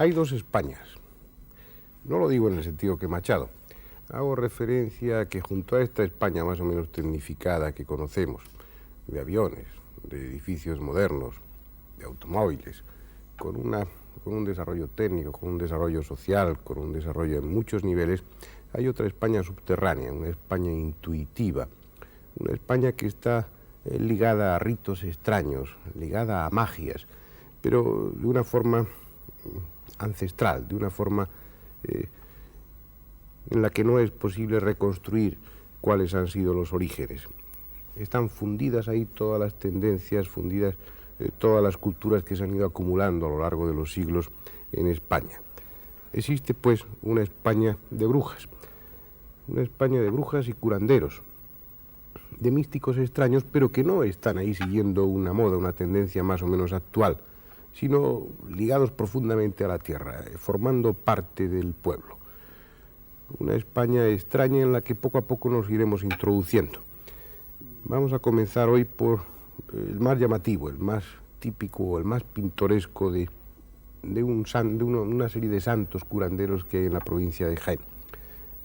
Hay dos Españas. No lo digo en el sentido que Machado. Hago referencia a que junto a esta España más o menos tecnificada que conocemos, de aviones, de edificios modernos, de automóviles, con un desarrollo técnico, con un desarrollo social, con un desarrollo en muchos niveles, hay otra España subterránea, una España intuitiva, una España que está ligada a ritos extraños, ligada a magias, pero de una forma ancestral, de una forma en la que no es posible reconstruir cuáles han sido los orígenes. Están fundidas ahí todas las tendencias, fundidas todas las culturas que se han ido acumulando a lo largo de los siglos en España. Existe, pues, una España de brujas y curanderos, de místicos extraños, pero que no están ahí siguiendo una moda, una tendencia más o menos actual, sino ligados profundamente a la tierra, formando parte del pueblo. Una España extraña en la que poco a poco nos iremos introduciendo. Vamos a comenzar hoy por el más llamativo, el más típico, el más pintoresco de una serie de santos curanderos que hay en la provincia de Jaén.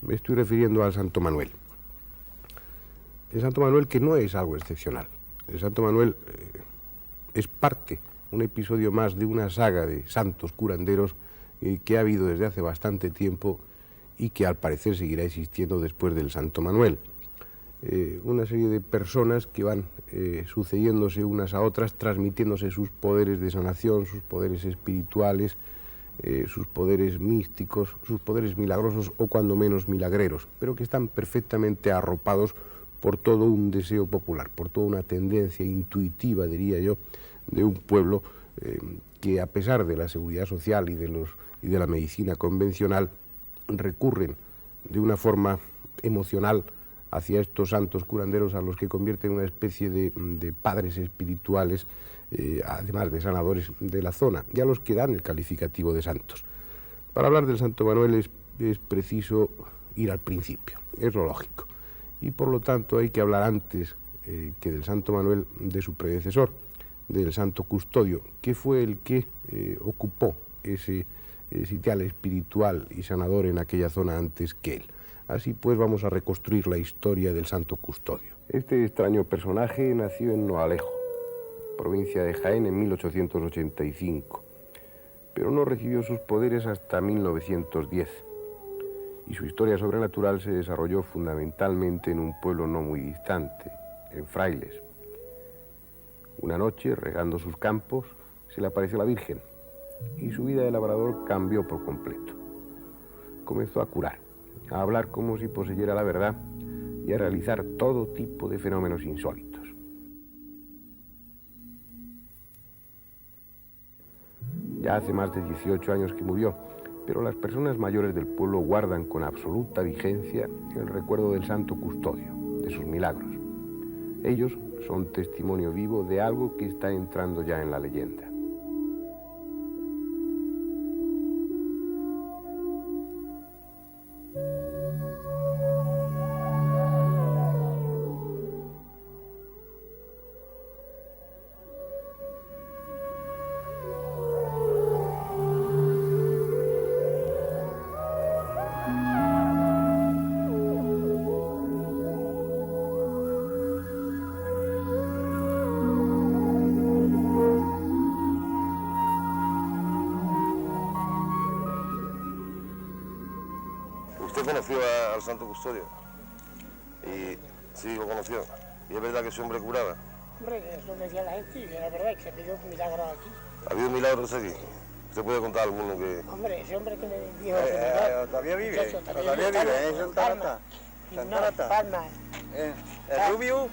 Me estoy refiriendo al Santo Manuel. El Santo Manuel, que no es algo excepcional. El Santo Manuel es parte, un episodio más de una saga de santos curanderos que ha habido desde hace bastante tiempo y que al parecer seguirá existiendo después del Santo Manuel. Una serie de personas que van sucediéndose unas a otras, transmitiéndose sus poderes de sanación, sus poderes espirituales, sus poderes místicos, sus poderes milagrosos o cuando menos milagreros, pero que están perfectamente arropados por todo un deseo popular, por toda una tendencia intuitiva, diría yo, de un pueblo que a pesar de la seguridad social y de la medicina convencional, recurren de una forma emocional hacia estos santos curanderos a los que convierten en una especie de padres espirituales, además de sanadores de la zona, y a los que dan el calificativo de santos. Para hablar del Santo Manuel es preciso ir al principio, es lo lógico, y por lo tanto hay que hablar antes que del Santo Manuel de su predecesor, del Santo Custodio, que fue el que ocupó ese sitial espiritual y sanador en aquella zona antes que él. Así pues vamos a reconstruir la historia del Santo Custodio. Este extraño personaje nació en Noalejo, provincia de Jaén, en 1885, pero no recibió sus poderes hasta 1910, y su historia sobrenatural se desarrolló fundamentalmente en un pueblo no muy distante, en Frailes. Una noche, regando sus campos, se le apareció la Virgen, y su vida de labrador cambió por completo. Comenzó a curar, a hablar como si poseyera la verdad y a realizar todo tipo de fenómenos insólitos. Ya hace más de 18 años que murió, pero las personas mayores del pueblo guardan con absoluta vigencia el recuerdo del Santo Custodio, de sus milagros. Ellos son testimonio vivo de algo que está entrando ya en la leyenda. ¿Usted conoció al Santo Custodio? Y sí, lo conoció. ¿Y es verdad que ese hombre curaba? Hombre, eso decía la gente y era verdad que se pidió milagros aquí. ¿Ha habido milagros aquí? ¿Usted puede contar alguno que...? Hombre, ese hombre que le dijo... Todavía vive, muchacho, todavía vive, es Santa Rata. Palma. ¿El rubio?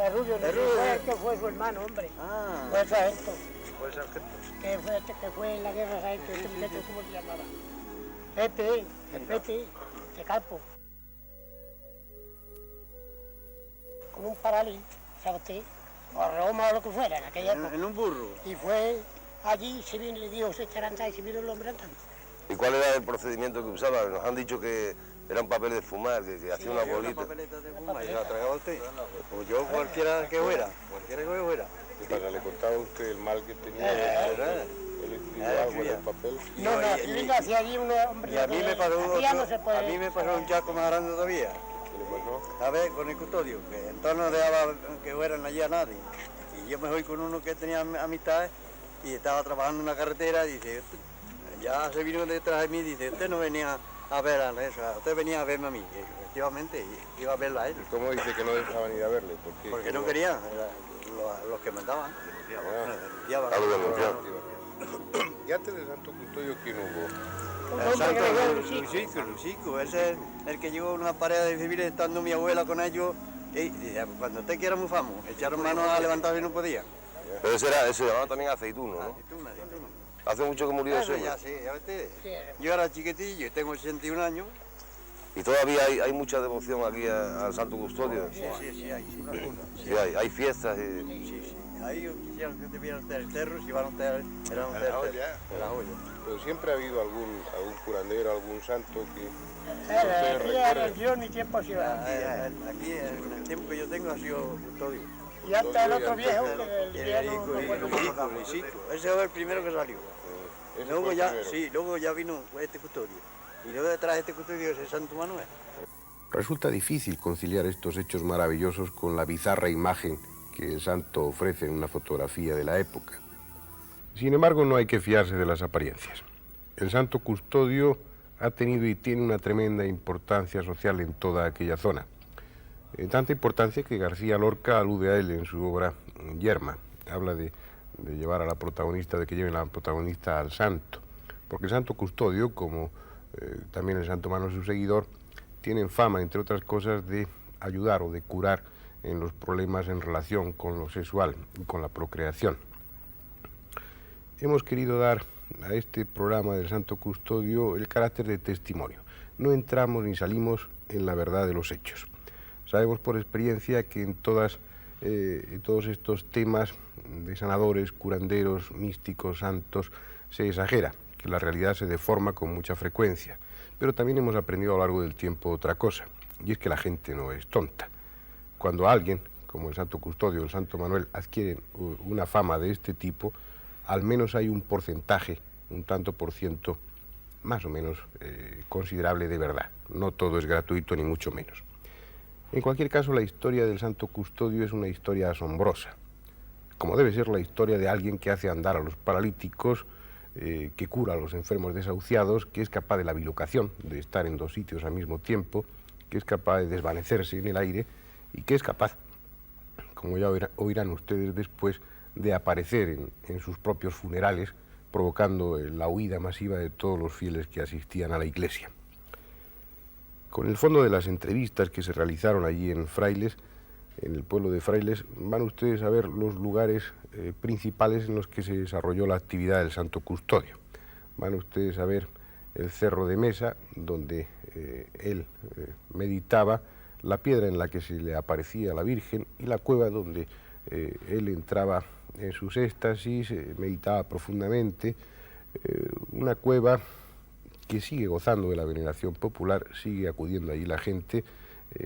El rubio, El rubio. fue el que fue su hermano, hombre. Ah. Fue el sargento. Fue el sargento. Que fue en la guerra, sargento, este muchacho, ¿cómo se llamaba? Pepe, de Calpo. Con un paralí, ¿sabe usted? O a Roma o lo que fuera, en aquella época. En un burro. Y fue allí, se vino, le dijo, se echarán y se vino el hombre andando. ¿Y cuál era el procedimiento que usaba? Nos han dicho que eran papeles de fumar, que hacía una bolita. Papeleta de fuma, ¿y la tragaba usted? Pues yo cualquiera que fuera. Para le contaba usted el mal que tenía, escrito Ah, algo en escribía. el papel. No, no, escribiendo hacia allí un hombre. Y a mí me pasó aquí ya no se a puede. mí me pasó un chaco más grande todavía. ¿Qué le pasó? A ver, con el custodio, que entonces no dejaba que fueran allí a nadie. Y yo me fui con uno que tenía amistades y estaba trabajando en una carretera y dice, ya se vino detrás de mí y dice, usted no venía a ver a esa, usted venía a verme a mí. Y efectivamente, iba a verla a él. ¿Y cómo dice que no dejaban ir a verle? ¿Por qué? Porque no querían, los que mandaban. Denunciaban. Algo denunciado. ¿Y antes del Santo Custodio quién hubo? Un El hombre santo que le dio Lucico. Lucico, ese es el que llegó a una pareja de civiles estando mi abuela con ellos. Y dice, cuando usted quiera muy famoso, echaron manos a levantarse y no podía. Pero ese se llamaba también aceituno, ¿no? Aceituna. Hace mucho que murió ese. Eso ya sí, ya ves. Sí, Yo era chiquitillo, tengo 61 años. Y todavía hay mucha devoción aquí al Santo Custodio. Sí, hay, sí. Sí, hay fiestas. Sí. Ahí quisieron que debieran hacer el cerro, si iban a hacer, era un cerro. olla. En la olla. Pero siempre ha habido algún curandero, algún santo que... Aquí era yo ni tiempo se iba. Aquí, en el tiempo que yo tengo, ha sido custodio. Y hasta el otro viejo que el Y día no Luisico, ese fue el primero que salió. Ese Luego fue el ya, primero. sí, luego ya vino este custodio. Y luego detrás de este custodio es el Santo Manuel. Resulta difícil conciliar estos hechos maravillosos con la bizarra imagen que el santo ofrece en una fotografía de la época. Sin embargo, no hay que fiarse de las apariencias. El Santo Custodio ha tenido y tiene una tremenda importancia social en toda aquella zona. Tanta importancia que García Lorca alude a él en su obra Yerma. Habla de llevar a la protagonista, de que lleven a la protagonista al santo. Porque el Santo Custodio, como también el Santo Manuel, su seguidor, tienen fama, entre otras cosas, de ayudar o de curar en los problemas en relación con lo sexual y con la procreación. Hemos querido dar a este programa del Santo Custodio el carácter de testimonio. No entramos ni salimos en la verdad de los hechos. Sabemos por experiencia que en todos estos temas de sanadores, curanderos, místicos, santos, se exagera, que la realidad se deforma con mucha frecuencia. Pero también hemos aprendido a lo largo del tiempo otra cosa, y es que la gente no es tonta. Cuando alguien, como el Santo Custodio o el Santo Manuel, adquieren una fama de este tipo, al menos hay un porcentaje, un tanto por ciento, más o menos considerable de verdad. No todo es gratuito, ni mucho menos. En cualquier caso, la historia del Santo Custodio es una historia asombrosa, como debe ser la historia de alguien que hace andar a los paralíticos, que cura a los enfermos desahuciados, que es capaz de la bilocación, de estar en dos sitios al mismo tiempo, que es capaz de desvanecerse en el aire y que es capaz, como ya oirán ustedes después, de aparecer en sus propios funerales, provocando la huida masiva de todos los fieles que asistían a la iglesia. Con el fondo de las entrevistas que se realizaron allí en Frailes, en el pueblo de Frailes, van ustedes a ver los lugares principales en los que se desarrolló la actividad del Santo Custodio. Van ustedes a ver el Cerro de Mesa, donde él meditaba, la piedra en la que se le aparecía a la Virgen y la cueva donde él entraba en sus éxtasis, meditaba profundamente, una cueva que sigue gozando de la veneración popular, sigue acudiendo allí la gente.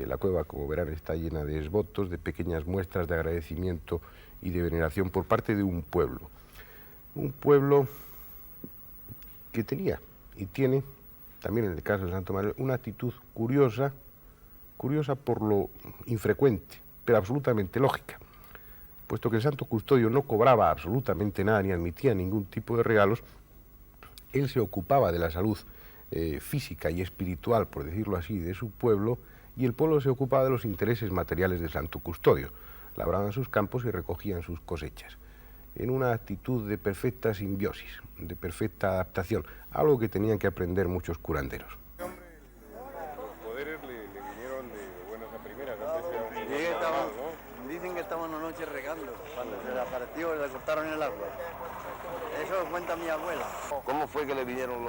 La cueva, como verán, está llena de esvotos, de pequeñas muestras de agradecimiento y de veneración por parte de un pueblo que tenía y tiene, también en el caso de Santo Manuel, una actitud curiosa por lo infrecuente, pero absolutamente lógica. Puesto que el Santo Custodio no cobraba absolutamente nada ni admitía ningún tipo de regalos, él se ocupaba de la salud física y espiritual, por decirlo así, de su pueblo, y el pueblo se ocupaba de los intereses materiales del Santo Custodio. Labraban sus campos y recogían sus cosechas, en una actitud de perfecta simbiosis, de perfecta adaptación, algo que tenían que aprender muchos curanderos. Los poderes le vinieron de buenas a primeras, Dicen que estaban una noche regando, cuando se le apareció le cortaron el agua. Eso cuenta mi abuela. ¿Cómo fue que le vinieron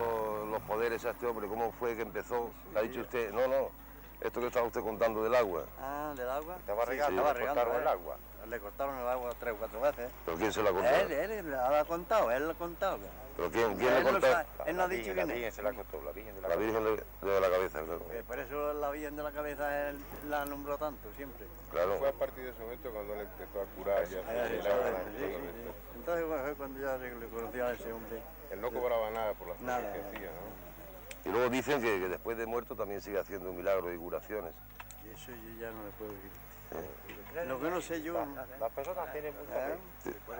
los poderes a este hombre? ¿Cómo fue que empezó? Ha dicho usted, no, esto que estaba usted contando del agua. Ah, ¿del agua? Estaba regando, estaba le regando, cortaron el agua. Le cortaron el agua 3 o 4 veces. ¿Pero quién se la contó? Él lo ha contado, él lo ha contado. ¿Pero quién le Él no cortó? sabe, él no ha dicho quién es. se la cortó, la Virgen de la La Virgen de la Cabeza, claro. Por eso la Virgen de la Cabeza él la nombró tanto, siempre. Claro. Fue a partir de ese momento cuando él empezó a curar ya. Entonces fue cuando ya le conoció a ese hombre. Él no cobraba nada por las cosas Nada. que hacía, ¿no? Y luego dicen que después de muerto también sigue haciendo milagros y curaciones. Y eso yo ya no le puedo decir. Lo que no sé yo. Las personas tienen mucha fe. Después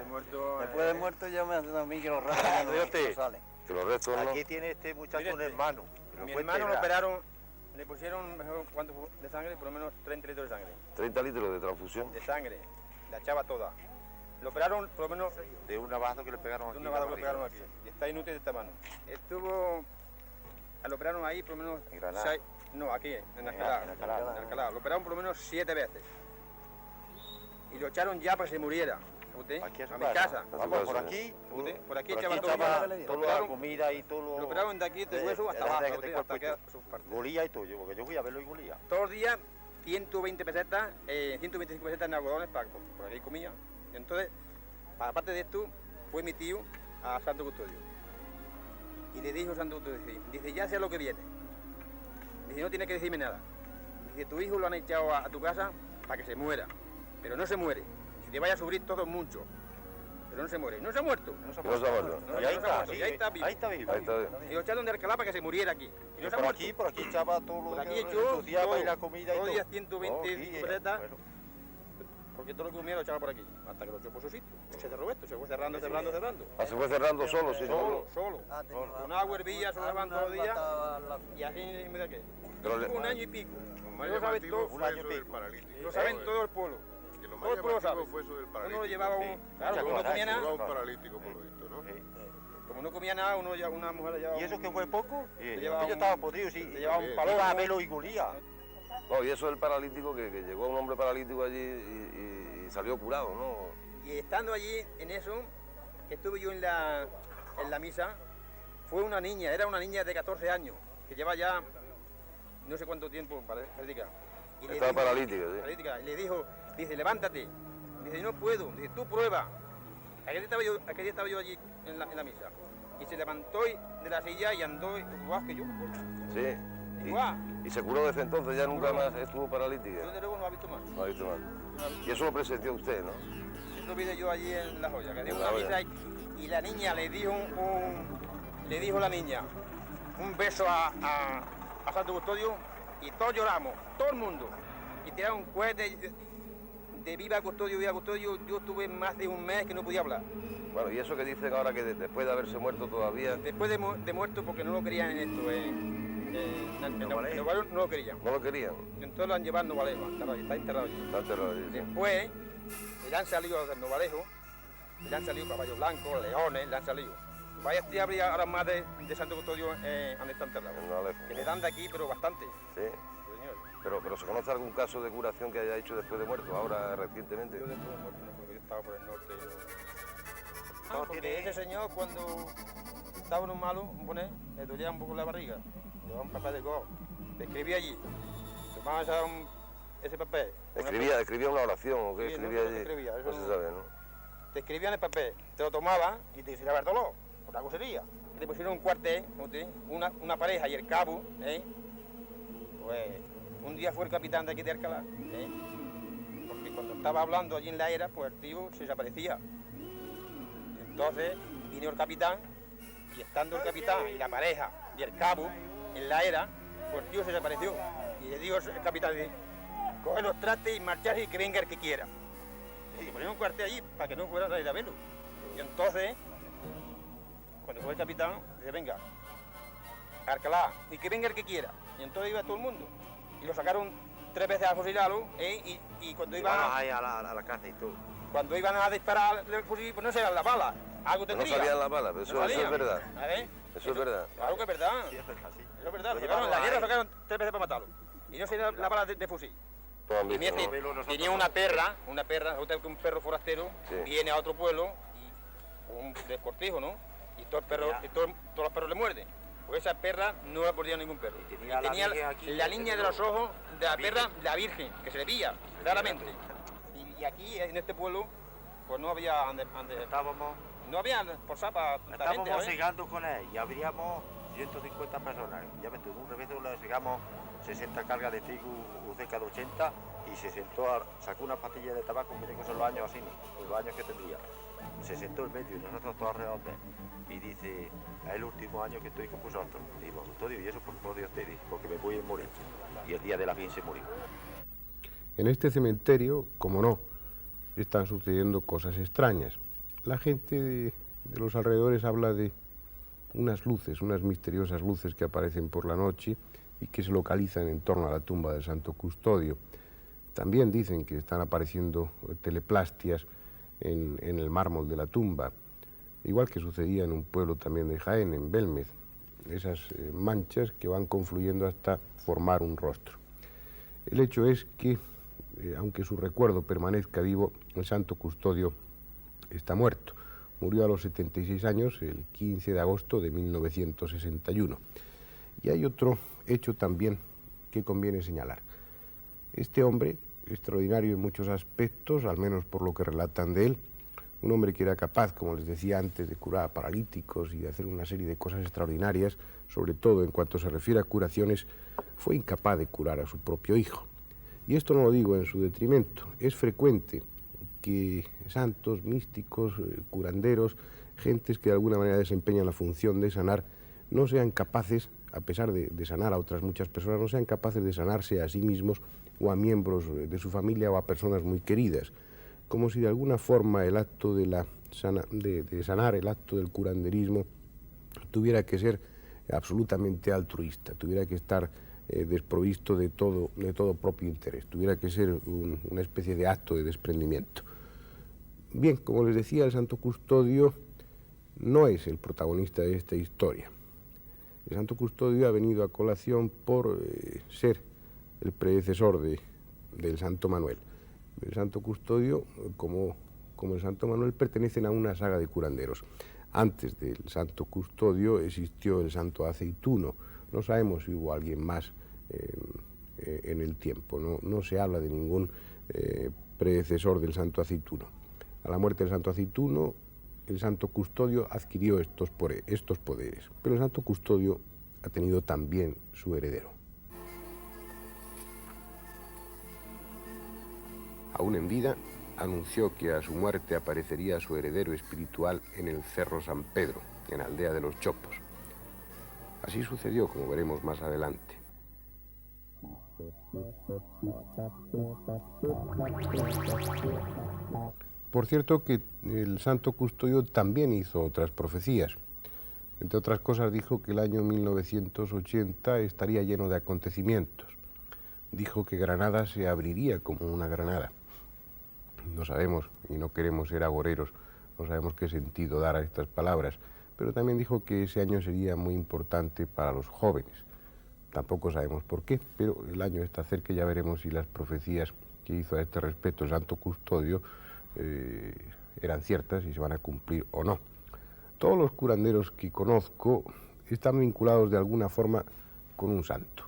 de muerto ya me hace a mí que los restos ya no salen. Que los restos no... Aquí tiene este muchacho Mire un este. hermano. Mi hermano lo operaron, le pusieron, ¿cuánto de sangre? Por lo menos 30 litros de sangre. 30 litros de transfusión. De sangre, la echaba toda. Lo operaron por lo menos De un navazo que le pegaron de aquí. un navazo que lo pegaron aquí. Y está inútil de esta mano. Estuvo, lo operaron ahí por lo menos ¿En Granada? no, aquí, en Alcalá. En Alcalá. En Alcalá. Lo operaron por lo menos 7 veces. Y lo echaron ya para que se muriera. ¿Usted? Aquí A mi casa. Vamos por aquí. ¿Usted? Por aquí Por echaban aquí todo. estaba Lo toda la operaron- comida y todo Lo lo... operaron de aquí, de hueso hasta Era abajo, de ¿usted? este Hasta que cuerpo sus partes. Golía y todo, porque yo fui a verlo y golía. Todos los días 120 pesetas, 125 pesetas en algodones para por aquí comía. Y entonces, aparte de esto, fue mi tío a Santo Custodio. Y le dijo Santo Custodio, dice, ya sé lo que viene. Dice, no tiene que decirme nada. Dice, tu hijo lo han echado a tu casa para que se muera. Pero no se muere. Si te vaya a sufrir todo mucho. Pero no se muere. No se ha muerto. No se ha muerto. No, Y ahí no se ha está, muerto, sí, y ahí está vivo. ahí está vivo. Ahí está bien. Y lo echaron de Alcalá para que se muriera aquí. Y no se ha Por muerto. aquí echaba todo lo Por aquí que echó ensuciaba todo. y la comida y Todos todo. los días 120 sí, pesetas. bueno. Porque todo lo que comía lo echaba por aquí, hasta que lo echó por su sitio. Se cerró esto, se fue cerrando. Ah, se fue cerrando solo, sí. Solo. Con agua hervía, se lo daban todos los días. Y así, mira qué. Pero le- Un año y pico. Lo más Lo sabe llamativo todo, fue año eso y del pico. paralítico. lo saben todo el pueblo. Que lo Todo más el pueblo llamativo sabe. fue eso del Uno paralítico. lo llevaba Sí. claro, Ya como no con comía Llevaba nada. un paralítico, por lo visto, ¿no? Sí. Como no comía nada, una mujer le llevaba. Y eso que fue poco, llevaba aquello un- estaba podrido, sí. le llevaba un Iba palo. Iba a verlo y golía. No, y eso del paralítico, que llegó un hombre paralítico allí y salió curado, ¿no? Y estando allí en eso, que estuve yo en la misa, fue una niña, era una niña de 14 años, que lleva ya no sé cuánto tiempo paralítica. Y le Estaba dijo- paralítica, sí. paralítica, y le dijo, dice, levántate. Dice, no puedo, dice, tú prueba. Aquel día estaba yo allí en la misa. Y se levantó de la silla y andó igual que yo. Sí. Igual. Y se curó desde entonces, ya nunca más estuvo Yo paralítica. desde luego no ha visto más. No ha visto más. Y eso lo presenció usted, ¿no? Eso vi yo allí en La Joya, que dio En una La misa Joya. y la niña le dijo le dijo la niña un beso a Santo Custodio y todos lloramos, todo el mundo. Y tiraron un cohete de viva Custodio, viva Custodio. Yo estuve más de un mes que no podía hablar. Bueno, y eso que dicen ahora que después de haberse muerto todavía, Después de muerto porque no lo querían en esto, en Novalero no lo querían. no lo querían. Entonces lo han llevado a Novalejo, está enterrado allí. Está enterrado allí, sí. Después le han salido del Novalejo, le han salido caballos blancos, leones, le han salido. Vaya este habría ahora más de Santo Custodio donde está enterrado. En Alejo. Que le dan de aquí, pero bastante. Sí. Señor. Pero ¿se conoce algún caso de curación que haya hecho después de muerto, ahora recientemente? Yo después de muerto no, porque yo estaba por el norte. Porque tiene- ese señor cuando estaba en un malo, le dolía un poco la barriga. Llevaba un papel de go. Le escribía allí. Tomaba ese papel. ¿Escribía una oración o qué Sí, escribía no, no allí? escribía, eso No se no. sabe, ¿no? Te escribían el papel, te lo tomaba y te decía el dolor, por la cosería. Y te pusieron un cuartel, una pareja y el cabo, pues un día fue el capitán de aquí de Alcalá, porque cuando estaba hablando allí en la era, pues el tío se desaparecía. Y entonces vino el capitán y estando el capitán y la pareja y el cabo en la era, pues el tío se desapareció. Y le dijo el capitán, dice, coge los trastes y marchar y que venga el que quiera. Y ponían un cuartel allí para que no fuera nadie a verlo. Y entonces, cuando fue el capitán, dice, venga, a Alcalá, y que venga el que quiera. Y entonces iba todo el mundo. Y lo sacaron 3 veces a fusilarlo, y cuando iban Ahí a la casa y todo. cuando iban a disparar el fusil, pues no se las balas. Algo No tendría. salían las balas, pero No eso es salían. verdad. A ver, Eso es verdad. claro que es verdad. Sí, es así. Eso es verdad. Lo Lo sacaron, llevaron en la guerra ahí. lo sacaron 3 veces para matarlo. Y no se la bala de fusil. Todo han Y visto, mi ¿no? tenía una perra, resulta que un perro forastero Sí. viene a otro pueblo y un descortijo, ¿no? Y todos los perros le muerden. Pues esa perra no la mordía ningún perro. Y tenía la Virgen aquí, la línea de los ojos de la perra, la Virgen, que se le veía claramente. Y aquí en este pueblo, pues no había donde Estábamos No había posada para tanta gente, Estábamos ¿sabes? llegando con él y habríamos 150 personas. Ya ves tú, una vez le llegamos 60 cargas de trigo, cerca de 80, y se sentó, sacó una pastilla de tabaco, que son los años así, los años que tendría. Se sentó en medio y nosotros todos alrededor de él. Y dice, es el último año que estoy con vosotros. Y digo, Antonio, ¿y eso por Dios te dice? Porque me voy a morir. Y el día de la fin se murió. En este cementerio, como no, están sucediendo cosas extrañas. La gente de los alrededores habla de unas luces, unas misteriosas luces que aparecen por la noche y que se localizan en torno a la tumba del Santo Custodio. También dicen que están apareciendo teleplastias en el mármol de la tumba, igual que sucedía en un pueblo también de Jaén, en Belmez, esas manchas que van confluyendo hasta formar un rostro. El hecho es que, aunque su recuerdo permanezca vivo, el Santo Custodio está muerto. Murió a los 76 años, el 15 de agosto de 1961. Y hay otro hecho también que conviene señalar. Este hombre, extraordinario en muchos aspectos, al menos por lo que relatan de él, un hombre que era capaz, como les decía antes, de curar a paralíticos y de hacer una serie de cosas extraordinarias, sobre todo en cuanto se refiere a curaciones, fue incapaz de curar a su propio hijo. Y esto no lo digo en su detrimento. Es frecuente que santos, místicos, curanderos, gentes que de alguna manera desempeñan la función de sanar, no sean capaces, a pesar de sanar a otras muchas personas, no sean capaces de sanarse a sí mismos o a miembros de su familia o a personas muy queridas. Como si de alguna forma el acto de sanar, el acto del curanderismo, tuviera que ser absolutamente altruista, tuviera que estar desprovisto de todo propio interés, tuviera que ser una especie de acto de desprendimiento. Bien, como les decía, el Santo Custodio no es el protagonista de esta historia. El Santo Custodio ha venido a colación por ser el predecesor del Santo Manuel. El Santo Custodio, como el Santo Manuel, pertenecen a una saga de curanderos. Antes del Santo Custodio existió el Santo Aceituno. No sabemos si hubo alguien más en el tiempo. No se habla de ningún predecesor del Santo Aceituno. A la muerte del Santo Aceituno, el Santo Custodio adquirió estos poderes. Pero el Santo Custodio ha tenido también su heredero. Aún en vida, anunció que a su muerte aparecería su heredero espiritual en el Cerro San Pedro, en Aldea de los Chopos. Así sucedió, como veremos más adelante. Por cierto que el Santo Custodio también hizo otras profecías. Entre otras cosas dijo que el año 1980 estaría lleno de acontecimientos. Dijo que Granada se abriría como una granada. No sabemos, y no queremos ser agoreros, no sabemos qué sentido dar a estas palabras, pero también dijo que ese año sería muy importante para los jóvenes. Tampoco sabemos por qué, pero el año está cerca y ya veremos si las profecías que hizo a este respecto el Santo Custodio eran ciertas y se van a cumplir o no. Todos los curanderos que conozco están vinculados de alguna forma con un santo,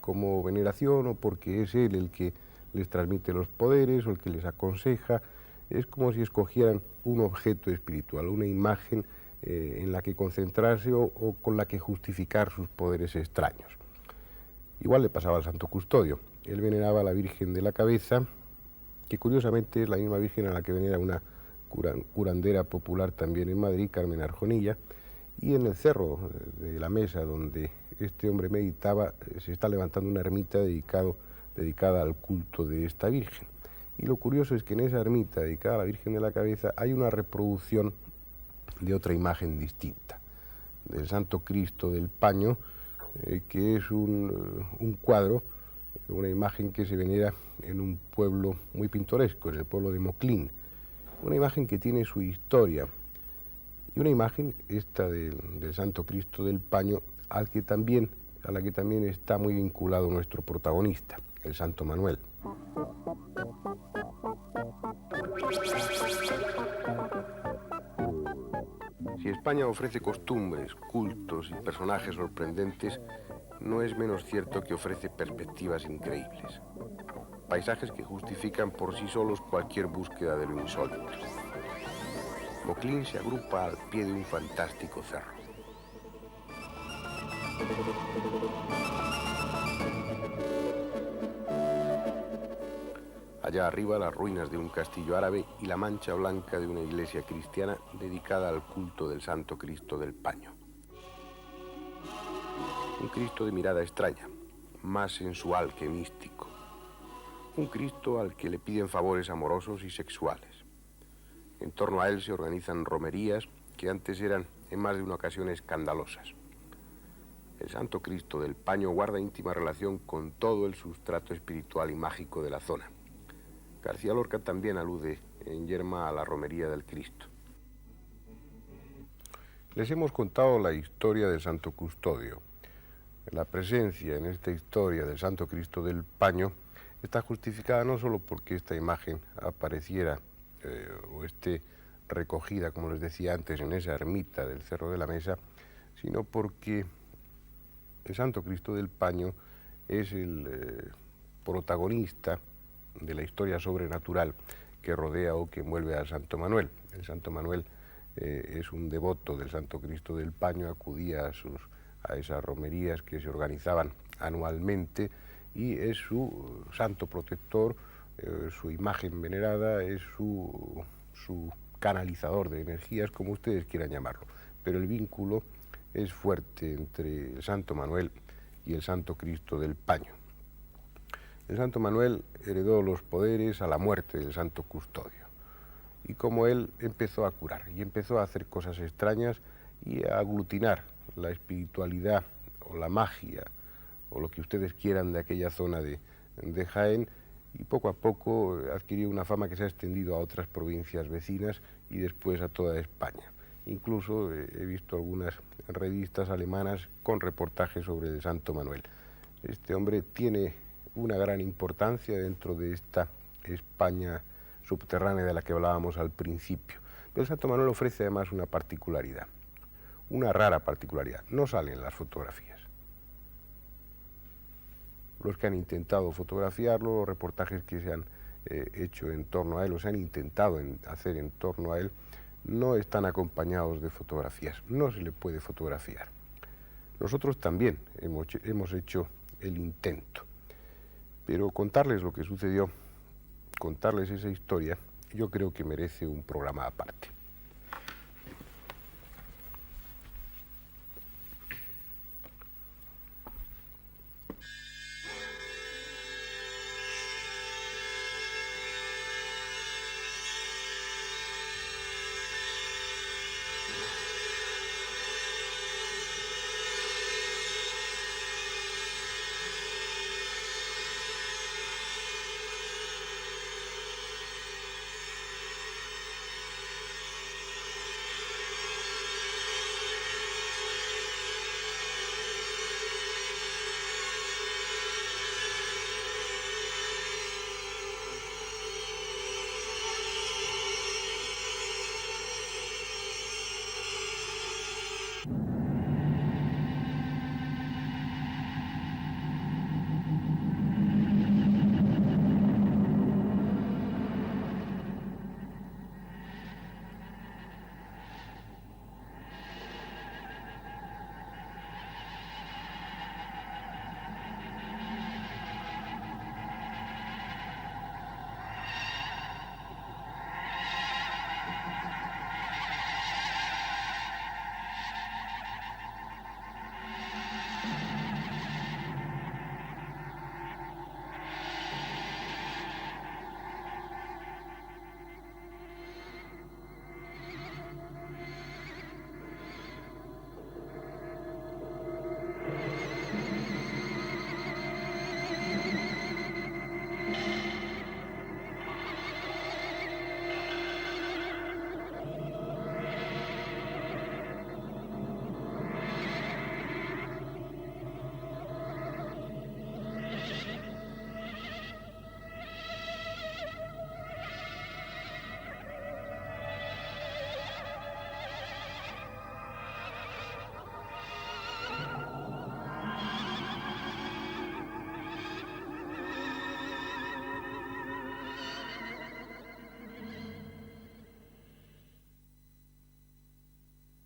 como veneración o porque es él el que les transmite los poderes o el que les aconseja. Es como si escogieran un objeto espiritual, una imagen en la que concentrarse o con la que justificar sus poderes extraños. Igual le pasaba al Santo Custodio. Él veneraba a la Virgen de la Cabeza, que curiosamente es la misma Virgen a la que venera una curandera popular también en Madrid, Carmen Arjonilla, y en el Cerro de la Mesa, donde este hombre meditaba, se está levantando una ermita dedicada al culto de esta Virgen. Y lo curioso es que en esa ermita dedicada a la Virgen de la Cabeza hay una reproducción de otra imagen distinta, del Santo Cristo del Paño, que es un cuadro, una imagen que se venera en un pueblo muy pintoresco, en el pueblo de Moclín, una imagen que tiene su historia, y una imagen, esta del Santo Cristo del Paño, a la que también está muy vinculado nuestro protagonista, el Santo Manuel. Si España ofrece costumbres, cultos y personajes sorprendentes, no es menos cierto que ofrece perspectivas increíbles. paisajes que justifican por sí solos cualquier búsqueda de lo insólito. Moclín se agrupa al pie de un fantástico cerro. Allá arriba las ruinas de un castillo árabe y la mancha blanca de una iglesia cristiana dedicada al culto del Santo Cristo del Paño. Un Cristo de mirada extraña, más sensual que místico. Un Cristo al que le piden favores amorosos y sexuales. En torno a él se organizan romerías que antes eran en más de una ocasión escandalosas. El Santo Cristo del Paño guarda íntima relación con todo el sustrato espiritual y mágico de la zona. García Lorca también alude en Yerma a la romería del Cristo. Les hemos contado la historia del Santo Custodio. La presencia en esta historia del Santo Cristo del Paño está justificada no solo porque esta imagen apareciera o esté recogida, como les decía antes, en esa ermita del Cerro de la Mesa, sino porque el Santo Cristo del Paño es el protagonista de la historia sobrenatural que rodea o que envuelve al Santo Manuel. El Santo Manuel es un devoto del Santo Cristo del Paño, acudía a esas romerías que se organizaban anualmente y es su santo protector, su imagen venerada, es su canalizador de energías, como ustedes quieran llamarlo. Pero el vínculo es fuerte entre el Santo Manuel y el Santo Cristo del Paño. El Santo Manuel heredó los poderes a la muerte del Santo Custodio. Y como él empezó a curar y empezó a hacer cosas extrañas y a aglutinar la espiritualidad o la magia o lo que ustedes quieran de aquella zona de Jaén, y poco a poco adquirió una fama que se ha extendido a otras provincias vecinas y después a toda España. Incluso he visto algunas revistas alemanas con reportajes sobre el Santo Manuel. Este hombre tiene una gran importancia dentro de esta España subterránea de la que hablábamos al principio. Pero el Santo Manuel ofrece además una particularidad, una rara particularidad. No salen las fotografías. Los que han intentado fotografiarlo, los reportajes que se han hecho en torno a él, o se han intentado hacer en torno a él, no están acompañados de fotografías. No se le puede fotografiar. Nosotros también hemos hecho el intento. Pero contarles lo que sucedió, contarles esa historia, yo creo que merece un programa aparte.